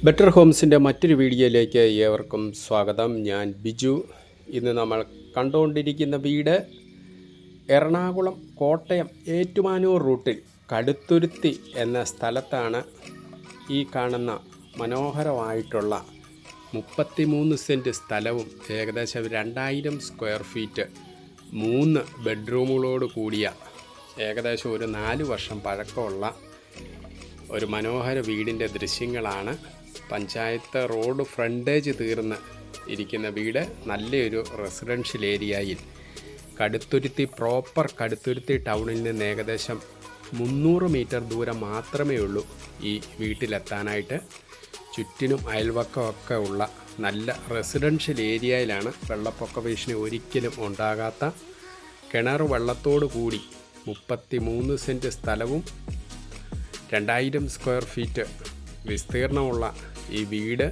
Better ഹോംസിൻ്റെ മറ്റൊരു വീഡിയോയിലേക്ക് ഏവർക്കും സ്വാഗതം. ഞാൻ ബിജു. ഇന്ന് നമ്മൾ കണ്ടുകൊണ്ടിരിക്കുന്ന വീട് എറണാകുളം കോട്ടയം ഏറ്റുമാനൂർ റൂട്ടിൽ കടുത്തുരുത്തി എന്ന സ്ഥലത്താണ്. ഈ കാണുന്ന മനോഹരമായിട്ടുള്ള 33 സെൻറ്റ് സ്ഥലവും ഏകദേശം 2000 സ്ക്വയർ ഫീറ്റ് 3 ബെഡ്റൂമുകളോട് കൂടിയ ഏകദേശം ഒരു 4 വർഷം പഴക്കമുള്ള ഒരു മനോഹര വീടിൻ്റെ ദൃശ്യങ്ങളാണ്. പഞ്ചായത്ത് റോഡ് ഫ്രണ്ടേജ് തീർന്ന് ഇരിക്കുന്ന വീട് നല്ലൊരു റെസിഡൻഷ്യൽ ഏരിയയിൽ കടുത്തുരുത്തി പ്രോപ്പർ കടുത്തുരുത്തി ടൗണിൽ നിന്ന് ഏകദേശം 300 മീറ്റർ ദൂരം മാത്രമേ ഉള്ളൂ ഈ വീട്ടിലെത്താനായിട്ട്. ചുറ്റിനും അയൽവക്കമൊക്കെ ഉള്ള നല്ല റെസിഡൻഷ്യൽ ഏരിയയിലാണ്. വെള്ളപ്പൊക്ക ഭീഷണി ഒരിക്കലും ഉണ്ടാകാത്ത കിണർ വെള്ളത്തോടു കൂടി 33 സെൻറ്റ് സ്ഥലവും 2000 സ്ക്വയർ ഫീറ്റ് വിസ്തീർണമുള്ള ഈ വീട്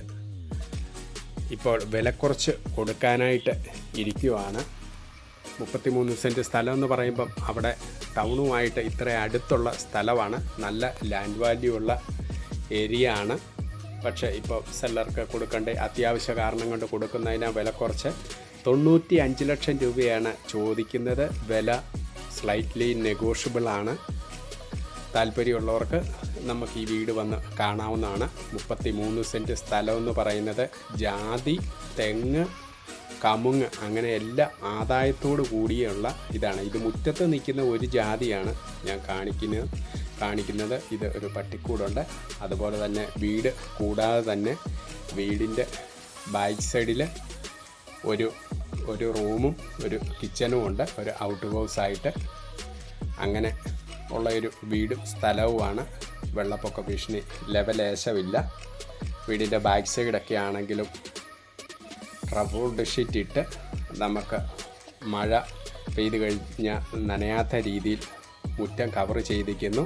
ഇപ്പോൾ വില കുറച്ച് കൊടുക്കാനായിട്ട് ഇരിക്കുവാണ്. 33 സെൻറ്റ് സ്ഥലം എന്ന് പറയുമ്പം അവിടെ ടൗണുമായിട്ട് ഇത്ര അടുത്തുള്ള സ്ഥലമാണ്. നല്ല ലാൻഡ് വാല്യൂ ഉള്ള ഏരിയ ആണ്. പക്ഷേ ഇപ്പോൾ സെല്ലർക്ക് കൊടുക്കേണ്ട അത്യാവശ്യ കാരണം കൊണ്ട് കൊടുക്കുന്നതിന് വില കുറച്ച് 95 ലക്ഷം രൂപയാണ് ചോദിക്കുന്നത്. വില സ്ലൈറ്റ്ലി നെഗോഷ്യബിൾ ആണ്. താല്പര്യമുള്ളവർക്ക് നമുക്ക് ഈ വീട് വന്ന് കാണാവുന്നതാണ്. 33 സെൻറ്റ് സ്ഥലമെന്ന് പറയുന്നത് ജാതി, തെങ്ങ്, കമുങ്ങ് അങ്ങനെ എല്ലാ ആദായത്തോടു കൂടിയുള്ള ഇതാണ്. ഇത് മുറ്റത്ത് നിൽക്കുന്ന ഒരു ജാതിയാണ് ഞാൻ കാണിക്കുന്നത്. ഇത് ഒരു പട്ടിക്കൂടുണ്ട്. അതുപോലെ തന്നെ വീട് കൂടാതെ തന്നെ വീടിൻ്റെ ബാക്ക് സൈഡിൽ ഒരു റൂമും ഒരു കിച്ചനും ഉണ്ട്. ഒരു ഔട്ട് ഹൗസായിട്ട് അങ്ങനെ ഉള്ള ഒരു വീടും സ്ഥലവുമാണ്. വെള്ളപ്പൊക്ക ഭീഷണി ലെവലേശമില്ല. വീടിൻ്റെ ബാക്ക് സൈഡൊക്കെ ആണെങ്കിലും റബ്ബർ ഷീറ്റ് ഇട്ട് നമുക്ക് മഴ പെയ്ത് കഴിഞ്ഞാൽ നനയാത്ത രീതിയിൽ മുറ്റം കവർ ചെയ്തിരിക്കുന്നു.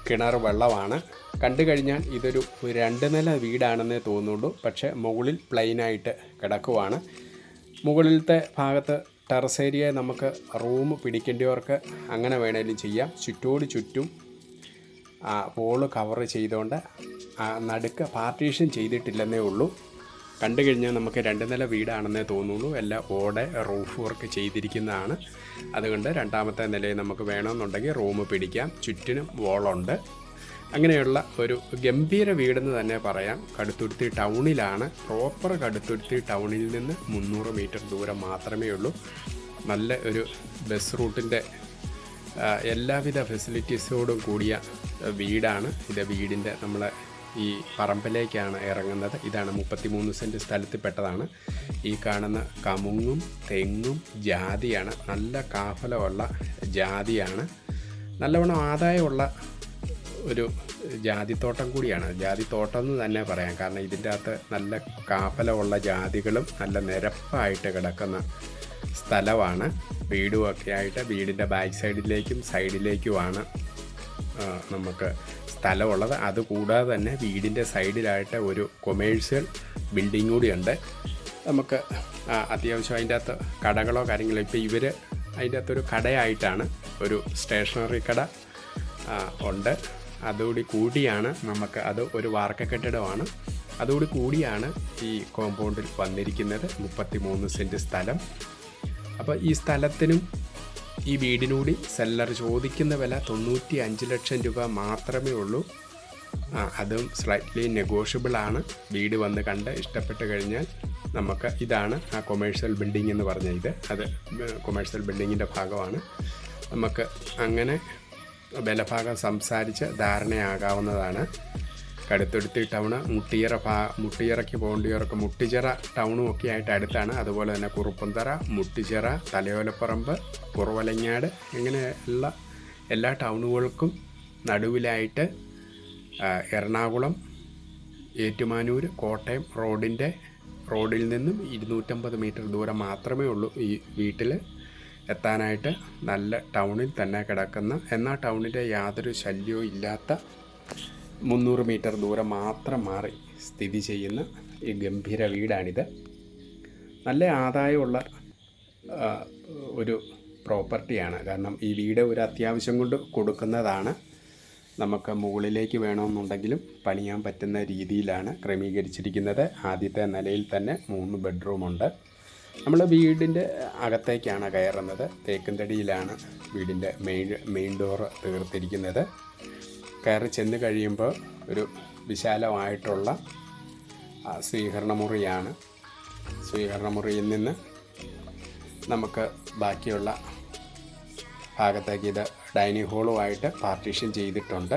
കിണർ വെള്ളമാണ്. കണ്ടു കഴിഞ്ഞാൽ ഇതൊരു 2 നില വീടാണെന്നേ തോന്നുള്ളൂ. പക്ഷേ മുകളിൽ പ്ലെയിനായിട്ട് കിടക്കുവാണ്. മുകളിലത്തെ ഭാഗത്ത് ടെറസ് ഏരിയ നമുക്ക് റൂം പിടിക്കേണ്ടവർക്ക് അങ്ങനെ വേണേലും ചെയ്യാം. ചുറ്റും വോള് കവർ ചെയ്തുകൊണ്ട് നടുക്ക് പാർട്ടീഷൻ ചെയ്തിട്ടില്ലെന്നേ ഉള്ളൂ. കണ്ടു കഴിഞ്ഞാൽ നമുക്ക് 2 നില വീടാണെന്നേ തോന്നുള്ളൂ. എല്ലാം റൂഫ് വർക്ക് ചെയ്തിരിക്കുന്നതാണ്. അതുകൊണ്ട് 2ാമത്തെ നിലയിൽ നമുക്ക് വേണമെന്നുണ്ടെങ്കിൽ റൂം പിടിക്കാം. ചുറ്റിനും വോളുണ്ട്. അങ്ങനെയുള്ള ഒരു ഗംഭീര വീടെന്ന് തന്നെ പറയാം. കടുത്തുരുത്തി ടൗണിലാണ്. പ്രോപ്പർ കടുത്തുരുത്തി ടൗണിൽ നിന്ന് 300 മീറ്റർ ദൂരം മാത്രമേ ഉള്ളൂ. നല്ല ഒരു ബസ് റൂട്ടിൻ്റെ എല്ലാവിധ ഫെസിലിറ്റീസോടും കൂടിയ വീടാണ് ഇത്. വീടിൻ്റെ നമ്മൾ ഈ പറമ്പിലേക്കാണ് ഇറങ്ങുന്നത്. ഇതാണ് 33 സെൻറ്റ് സ്ഥലത്തിൽ പെട്ടതാണ്. ഈ കാണുന്ന കമുങ്ങും തെങ്ങും ജാതിയാണ്. നല്ല കാഫലമുള്ള ജാതിയാണ്. നല്ലവണ്ണം ആദായമുള്ള ഒരു ജാതിത്തോട്ടം കൂടിയാണ്. ജാതിത്തോട്ടം എന്ന് തന്നെ പറയാം. കാരണം ഇതിൻ്റെ അകത്ത് നല്ല കാഫലമുള്ള ജാതികളും നല്ല നിരപ്പായിട്ട് കിടക്കുന്ന സ്ഥലമാണ്. വീടുമൊക്കെ ആയിട്ട് വീടിൻ്റെ ബാക്ക് സൈഡിലേക്കുമാണ് നമുക്ക് സ്ഥലമുള്ളത്. അതുകൂടാതെ തന്നെ വീടിൻ്റെ സൈഡിലായിട്ട് ഒരു കൊമേഴ്സ്യൽ ബിൽഡിംഗ് കൂടിയുണ്ട്. നമുക്ക് അത്യാവശ്യം അതിൻ്റെ അകത്ത് കടകളോ കാര്യങ്ങളോ ഇപ്പോൾ ഇവർ അതിൻ്റെ അകത്തൊരു കടയായിട്ടാണ് ഒരു സ്റ്റേഷനറി കട ഉണ്ട്. അതോടുകൂടി കൂടിയാണ് നമുക്ക് അത് ഒരു വാർക്ക കെട്ടിടമാണ്. അതോടുകൂടി കൂടിയാണ് ഈ കോമ്പൗണ്ടിൽ വന്നിരിക്കുന്നത് 33 സെൻറ്റ് സ്ഥലം. അപ്പോൾ ഈ സ്ഥലത്തിനും ഈ വീടിനൂടി സെല്ലർ ചോദിക്കുന്ന വില 95 ലക്ഷം രൂപ മാത്രമേ ഉള്ളൂ. അതും സ്ലൈറ്റ്ലി നെഗോഷ്യബിൾ ആണ്. വീട് വന്ന് കണ്ട് ഇഷ്ടപ്പെട്ട് കഴിഞ്ഞാൽ നമുക്ക് ഇതാണ് ആ കൊമേഴ്ഷ്യൽ ബിൽഡിംഗ് എന്ന് പറഞ്ഞ അത് കൊമേഴ്ഷ്യൽ ബിൽഡിങ്ങിൻ്റെ ഭാഗമാണ്. നമുക്ക് അങ്ങനെ വിലഭാഗം സംസാരിച്ച് ധാരണയാകാവുന്നതാണ്. കടുത്തുരുത്തി ടൗണ് മുട്ടിയറയ്ക്ക് പോകേണ്ടവർക്ക് മുട്ടിച്ചിറ ടൗണും ഒക്കെ ആയിട്ട് അടുത്താണ്. അതുപോലെ തന്നെ കുറുപ്പന്തറ, മുട്ടിച്ചിറ, തലയോലപ്പറമ്പ്, കുറവലങ്ങാട് ഇങ്ങനെയുള്ള എല്ലാ ടൗണുകൾക്കും നടുവിലായിട്ട് എറണാകുളം ഏറ്റുമാനൂർ കോട്ടയം റോഡിൽ നിന്നും 250 മീറ്റർ ദൂരം മാത്രമേ ഉള്ളൂ ഈ വീട്ടിൽ എത്താനായിട്ട്. നല്ല ടൗണിൽ തന്നെ കിടക്കുന്ന, എന്നാൽ ടൗണിൻ്റെ യാതൊരു ശല്യവും ഇല്ലാത്ത 300 മീറ്റർ ദൂരം മാത്രം മാറി സ്ഥിതി ചെയ്യുന്ന ഈ ഗംഭീര വീടാണിത്. നല്ല ആദായമുള്ള ഒരു പ്രോപ്പർട്ടിയാണ്. കാരണം ഈ വീട് ഒരു അത്യാവശ്യം കൊണ്ട് കൊടുക്കുന്നതാണ്. നമുക്ക് മുകളിലേക്ക് വേണമെന്നുണ്ടെങ്കിലും പണിയാൻ പറ്റുന്ന രീതിയിലാണ് ക്രമീകരിച്ചിരിക്കുന്നത്. ആദ്യത്തെ നിലയിൽ തന്നെ 3 ബെഡ്റൂമുണ്ട്. നമ്മൾ വീടിൻ്റെ അകത്തേക്കാണ് കയറുന്നത്. തേക്കിൻ തടിയിലാണ് വീടിൻ്റെ മെയിൻ ഡോറ് തീർത്തിരിക്കുന്നത്. കയറി ചെന്ന് കഴിയുമ്പോൾ ഒരു വിശാലമായിട്ടുള്ള സ്വീകരണ മുറിയാണ്. സ്വീകരണ മുറിയിൽ നിന്ന് നമുക്ക് ബാക്കിയുള്ള ഭാഗത്തേക്ക് ഇത് ഡൈനിങ് ഹോളുമായിട്ട് പാർട്ടീഷൻ ചെയ്തിട്ടുണ്ട്.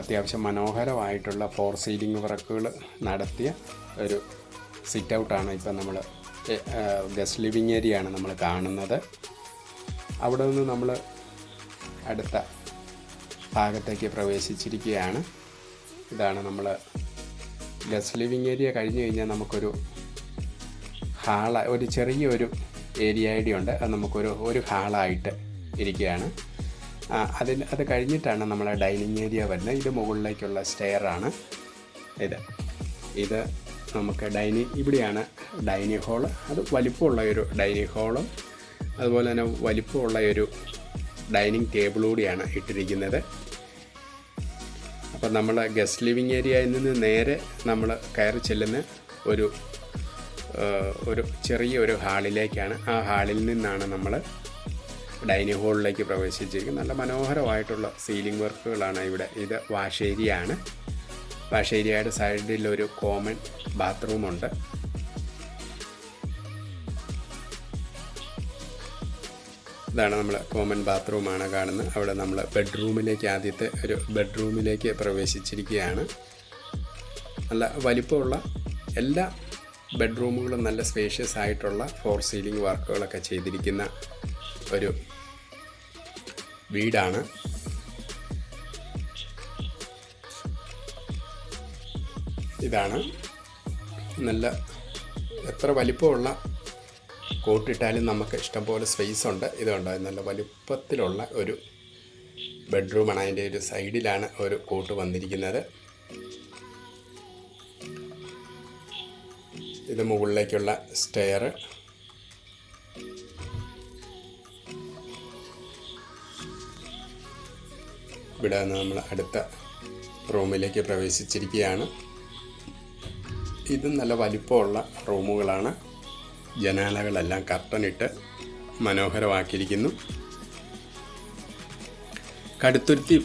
അത്യാവശ്യം മനോഹരമായിട്ടുള്ള 4 സീലിംഗ് വർക്കുകൾ നടത്തിയ ഒരു സിറ്റ് ഔട്ടാണ് ഇപ്പം നമ്മൾ ഗസ്റ്റ് ലിവിങ് ഏരിയയാണ് നമ്മൾ കാണുന്നത്. അവിടെ നിന്ന് നമ്മൾ അടുത്ത ഭാഗത്തേക്ക് പ്രവേശിച്ചിരിക്കുകയാണ്. ഇതാണ് നമ്മൾ ഗസ്റ്റ് ലിവിങ് ഏരിയ കഴിഞ്ഞ് കഴിഞ്ഞാൽ നമുക്കൊരു ഒരു ചെറിയൊരു ഏരിയ ഉണ്ട്. അത് നമുക്കൊരു ഹാളായിട്ട് ഇരിക്കുകയാണ്. അത് കഴിഞ്ഞിട്ടാണ് നമ്മളെ ഡൈനിങ് ഏരിയ വരുന്നത്. ഇത് മുകളിലേക്കുള്ള സ്റ്റെയറാണ്. ഇത് നമുക്ക് ഇവിടെയാണ് ഡൈനിങ് ഹോള്. അത് വലിപ്പമുള്ള ഒരു ഡൈനിങ് ഹോളും അതുപോലെ തന്നെ വലിപ്പമുള്ള ഒരു ഡൈനിങ് ടേബിൾ കൂടിയാണ് ഇട്ടിരിക്കുന്നത്. അപ്പം നമ്മൾ ഗസ്റ്റ് ലിവിങ് ഏരിയയിൽ നിന്ന് നേരെ നമ്മൾ കയറി ചെല്ലുന്ന ഒരു ചെറിയൊരു ഹാളിലേക്കാണ്. ആ ഹാളിൽ നിന്നാണ് നമ്മൾ ഡൈനിങ് ഹോളിലേക്ക് പ്രവേശിച്ചിരിക്കുന്നത്. നല്ല മനോഹരമായിട്ടുള്ള സീലിംഗ് വർക്കുകളാണ് ഇവിടെ. ഇത് വാഷ് ഏരിയ ആണ്. വാഷ് ഏരിയയുടെ സൈഡിൽ ഒരു കോമൺ ബാത്റൂമുണ്ട്. ഇതാണ് നമ്മൾ കോമൺ ബാത്റൂമാണ് കാണുന്നത്. അവിടെ നമ്മൾ ആദ്യത്തെ ഒരു ബെഡ്റൂമിലേക്ക് പ്രവേശിച്ചിരിക്കുകയാണ്. നല്ല വലിപ്പമുള്ള എല്ലാ ബെഡ്റൂമുകളും നല്ല സ്പേഷ്യസ് ആയിട്ടുള്ള 4 സീലിംഗ് വർക്കുകളൊക്കെ ചെയ്തിരിക്കുന്ന ഒരു വീടാണ്. ഇതാണ് നല്ല എത്ര വലിപ്പമുള്ള കോട്ടിട്ടാലും നമുക്ക് ഇഷ്ടംപോലെ സ്പേസ് ഉണ്ട്. ഇതുണ്ട് നല്ല വലിപ്പത്തിലുള്ള ഒരു ബെഡ്റൂമാണ്. അതിൻ്റെ ഒരു സൈഡിലാണ് ഒരു കോട്ട് വന്നിരിക്കുന്നത്. ഇത് മുകളിലേക്കുള്ള സ്റ്റെയർ. ഇവിടെ നിന്ന് നമ്മൾ അടുത്ത റൂമിലേക്ക് പ്രവേശിച്ചിരിക്കുകയാണ്. ഇതും നല്ല വലിപ്പമുള്ള റൂമുകളാണ്. ജനാലകളെല്ലാം കർട്ടനിട്ട് മനോഹരമാക്കിയിരിക്കുന്നു. കടുത്തുരുത്തി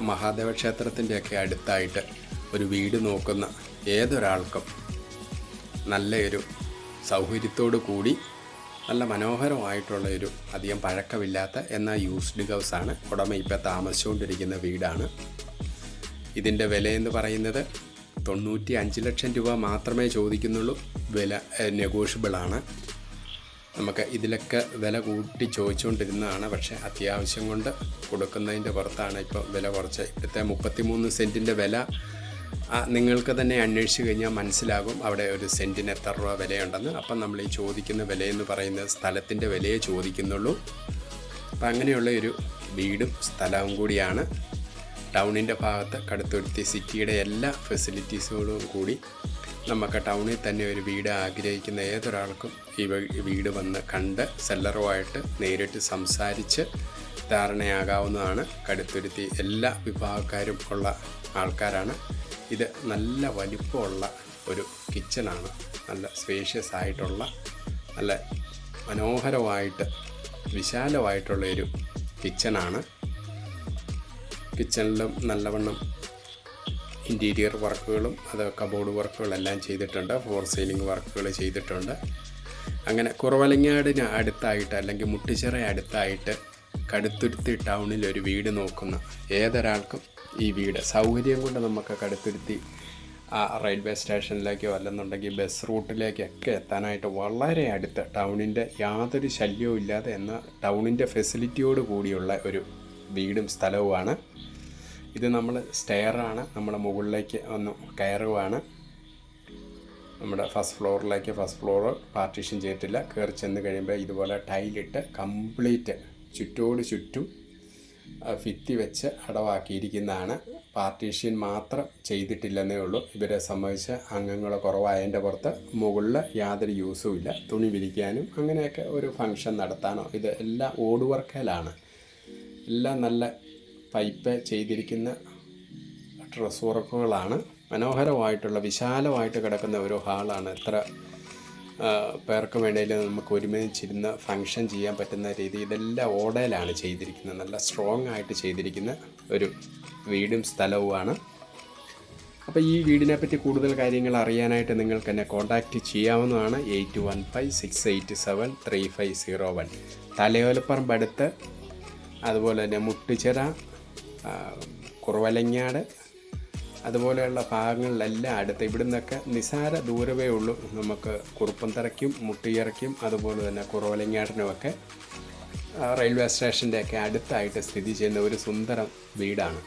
മഹാദേവ ക്ഷേത്രത്തിൻ്റെയൊക്കെ അടുത്തായിട്ട് ഒരു വീട് നോക്കുന്ന ഏതൊരാൾക്കും നല്ലൊരു സൗകര്യത്തോടു കൂടി നല്ല മനോഹരമായിട്ടുള്ള അധികം പഴക്കമില്ലാത്ത എന്നാൽ യൂസ്ഡ് ഹൗസാണ്. ഉടമ ഇപ്പോൾ താമസിച്ചുകൊണ്ടിരിക്കുന്ന വീടാണ്. ഇതിൻ്റെ വിലയെന്ന് പറയുന്നത് 95 ലക്ഷം രൂപ മാത്രമേ ചോദിക്കുന്നുള്ളൂ. വില നെഗോഷ്യബിളാണ്. നമുക്ക് ഇതിലൊക്കെ വില കൂട്ടി ചോദിച്ചുകൊണ്ടിരുന്നതാണ്. പക്ഷേ അത്യാവശ്യം കൊണ്ട് കൊടുക്കുന്നതിൻ്റെ പുറത്താണ് ഇപ്പോൾ വില കുറച്ച്. ഇപ്പോഴത്തെ 33 സെൻറ്റിൻ്റെ വില നിങ്ങൾക്ക് തന്നെ അന്വേഷിച്ച് കഴിഞ്ഞാൽ മനസ്സിലാകും അവിടെ ഒരു സെൻറ്റിന് എത്ര രൂപ വിലയുണ്ടെന്ന്. അപ്പം നമ്മൾ ഈ ചോദിക്കുന്ന വിലയെന്ന് പറയുന്നത് സ്ഥലത്തിൻ്റെ വിലയെ ചോദിക്കുന്നുള്ളൂ. അപ്പം അങ്ങനെയുള്ള ഒരു വീടും സ്ഥലവും കൂടിയാണ്. ടൗണിൻ്റെ ഭാഗത്ത് കടുത്തുരുത്തി സിറ്റിയുടെ എല്ലാ ഫെസിലിറ്റീസുകളും കൂടി നമുക്ക് ടൗണിൽ തന്നെ ഒരു വീട് ആഗ്രഹിക്കുന്ന ഏതൊരാൾക്കും ഈ വീട് വന്ന് കണ്ട് സെല്ലറുമായിട്ട് നേരിട്ട് സംസാരിച്ച് ധാരണയാകാവുന്നതാണ്. കടുത്തുരുത്തി എല്ലാ വിഭാഗക്കാരും ഉള്ള ആൾക്കാരാണ്. ഇത് നല്ല വലിപ്പമുള്ള ഒരു കിച്ചണാണ്. നല്ല സ്പേഷ്യസ് ആയിട്ടുള്ള നല്ല മനോഹരമായിട്ട് വിശാലമായിട്ടുള്ള ഒരു കിച്ചണാണ്. കിച്ചണിലും നല്ലവണ്ണം ഇൻറ്റീരിയർ വർക്കുകളും കബോർഡ് വർക്കുകളെല്ലാം ചെയ്തിട്ടുണ്ട്. 4 സീലിംഗ് വർക്കുകൾ ചെയ്തിട്ടുണ്ട്. അങ്ങനെ കുറവലങ്ങാടിന് അടുത്തായിട്ട് അല്ലെങ്കിൽ മുട്ടിച്ചിറ അടുത്തായിട്ട് കടുത്തുരുത്തി ടൗണിൽ ഒരു വീട് നോക്കുന്ന ഏതൊരാൾക്കും ഈ വീട് സൗകര്യം കൊണ്ട് നമുക്ക് കടുത്തുരുത്തി റെയിൽവേ സ്റ്റേഷനിലേക്കോ അല്ലെന്നുണ്ടെങ്കിൽ ബസ് റൂട്ടിലേക്കൊക്കെ എത്താനായിട്ട് വളരെ അടുത്ത് ടൗണിൻ്റെ യാതൊരു ശല്യവും ഇല്ലാതെ എന്നാൽ ടൗണിൻ്റെ ഫെസിലിറ്റിയോട് കൂടിയുള്ള ഒരു വീടും സ്ഥലവുമാണ്. ഇത് നമ്മൾ സ്റ്റെയറാണ്. നമ്മൾ മുകളിലേക്ക് ഒന്ന് കയറുവാണ്. നമ്മുടെ ഫസ്റ്റ് ഫ്ലോർ പാർട്ടീഷൻ ചെയ്തിട്ടില്ല. കയറി ചെന്ന് കഴിയുമ്പോൾ ഇതുപോലെ ടൈലിട്ട് കംപ്ലീറ്റ് ചുറ്റും ഭിത്തി വെച്ച് അടവാക്കിയിരിക്കുന്നതാണ്. പാർട്ടീഷൻ മാത്രം ചെയ്തിട്ടില്ലെന്നേ ഉള്ളൂ. ഇവരെ സംബന്ധിച്ച് അംഗങ്ങൾ കുറവായതിൻ്റെ പുറത്ത് മുകളിൽ യാതൊരു യൂസും ഇല്ല. തുണി വിരിക്കാനും അങ്ങനെയൊക്കെ ഒരു ഫങ്ഷൻ നടത്താനോ ഇത് എല്ലാം ഓട് വർക്കലാണ്. എല്ലാം നല്ല പൈപ്പ് ചെയ്തിരിക്കുന്ന ഡ്രസ് വർക്കുകളാണ്. മനോഹരമായിട്ടുള്ള വിശാലമായിട്ട് കിടക്കുന്ന ഒരു ഹാളാണ്. എത്ര പേർക്ക് വേണമെങ്കിലും നമുക്ക് ഒരുമിച്ചിരുന്ന് ഫങ്ഷൻ ചെയ്യാൻ പറ്റുന്ന രീതി. ഇതെല്ലാം ഓടയിലാണ് ചെയ്തിരിക്കുന്നത്. നല്ല സ്ട്രോങ് ആയിട്ട് ചെയ്തിരിക്കുന്ന ഒരു വീടും സ്ഥലവുമാണ്. അപ്പോൾ ഈ വീടിനെ പറ്റി കൂടുതൽ കാര്യങ്ങൾ അറിയാനായിട്ട് നിങ്ങൾക്ക് എന്നെ കോൺടാക്റ്റ് ചെയ്യാവുന്നതാണ്. 8156873501. തലയോലപ്പറമ്പ് അടുത്ത്, അതുപോലെ തന്നെ മുട്ടുചിറ, കുറവലങ്ങാട് അതുപോലെയുള്ള ഭാഗങ്ങളിലെല്ലാം അടുത്ത്. ഇവിടെ നിന്നൊക്കെ നിസാര ദൂരമേ ഉള്ളൂ നമുക്ക് കുറുപ്പന്തറയ്ക്കും മുട്ടിയിറയ്ക്കും അതുപോലെ തന്നെ കുറവലങ്ങാടിനുമൊക്കെ റെയിൽവേ സ്റ്റേഷൻ്റെയൊക്കെ അടുത്തായിട്ട് സ്ഥിതി ചെയ്യുന്ന ഒരു സുന്ദരം വീടാണ്.